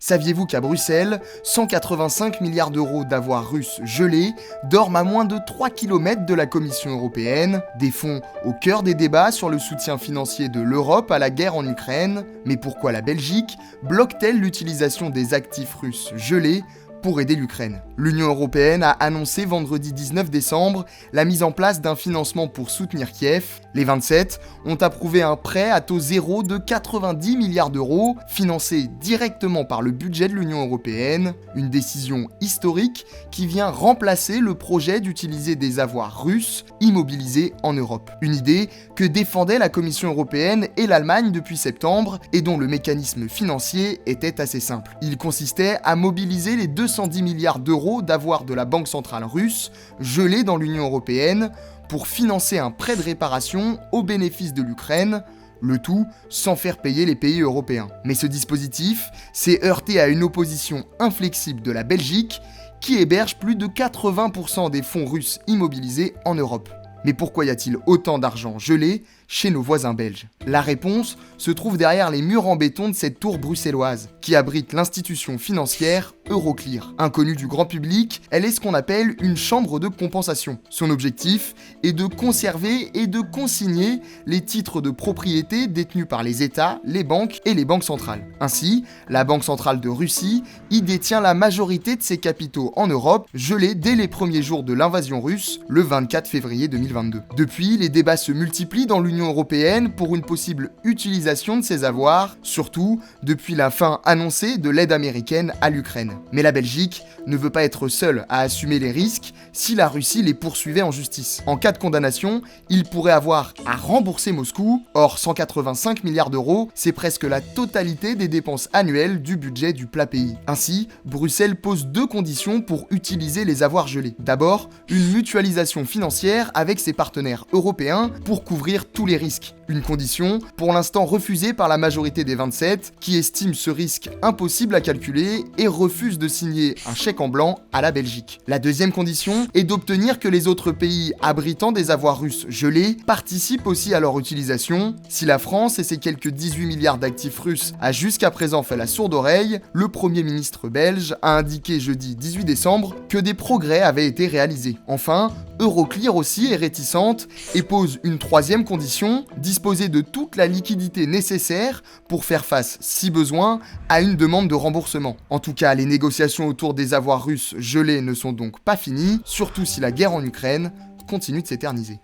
Saviez-vous qu'à Bruxelles, 185 milliards d'euros d'avoirs russes gelés dorment à moins de 3 km de la Commission européenne, des fonds au cœur des débats sur le soutien financier de l'Europe à la guerre en Ukraine. Mais pourquoi la Belgique bloque-t-elle l'utilisation des actifs russes gelés pour aider l'Ukraine? L'Union européenne a annoncé vendredi 19 décembre la mise en place d'un financement pour soutenir Kiev. Les 27 ont approuvé un prêt à taux zéro de 90 milliards d'euros, financé directement par le budget de l'Union européenne. Une décision historique qui vient remplacer le projet d'utiliser des avoirs russes immobilisés en Europe. Une idée que défendaient la Commission européenne et l'Allemagne depuis septembre et dont le mécanisme financier était assez simple. Il consistait à mobiliser les 210 milliards d'euros d'avoirs de la Banque centrale russe, gelés dans l'Union européenne, pour financer un prêt de réparation au bénéfice de l'Ukraine, le tout sans faire payer les pays européens. Mais ce dispositif s'est heurté à une opposition inflexible de la Belgique, qui héberge plus de 80% des fonds russes immobilisés en Europe. Mais pourquoi y a-t-il autant d'argent gelé chez nos voisins belges? La réponse se trouve derrière les murs en béton de cette tour bruxelloise, qui abrite l'institution financière Euroclear. Inconnue du grand public, elle est ce qu'on appelle une chambre de compensation. Son objectif est de conserver et de consigner les titres de propriété détenus par les États, les banques et les banques centrales. Ainsi, la Banque centrale de Russie y détient la majorité de ses capitaux en Europe, gelés dès les premiers jours de l'invasion russe, le 24 février 2022. Depuis, les débats se multiplient dans l'Union européenne pour une possible utilisation de ces avoirs, surtout depuis la fin annoncée de l'aide américaine à l'Ukraine. Mais la Belgique ne veut pas être seule à assumer les risques si la Russie les poursuivait en justice. En cas de condamnation, il pourrait avoir à rembourser Moscou. Or, 185 milliards d'euros, c'est presque la totalité des dépenses annuelles du budget du plat pays. Ainsi, Bruxelles pose deux conditions pour utiliser les avoirs gelés. D'abord, une mutualisation financière avec ses partenaires européens pour couvrir tous les risques. Une condition pour l'instant refusée par la majorité des 27 qui estime ce risque impossible à calculer et refuse de signer un chèque en blanc à la Belgique. La deuxième condition est d'obtenir que les autres pays abritant des avoirs russes gelés participent aussi à leur utilisation. Si la France et ses quelques 18 milliards d'actifs russes a jusqu'à présent fait la sourde oreille, le Premier ministre belge a indiqué jeudi 18 décembre que des progrès avaient été réalisés. Enfin, Euroclear aussi est réticente et pose une troisième condition, disposer de toute la liquidité nécessaire pour faire face, si besoin, à une demande de remboursement. En tout cas, les négociations autour des avoirs russes gelés ne sont donc pas finies, surtout si la guerre en Ukraine continue de s'éterniser.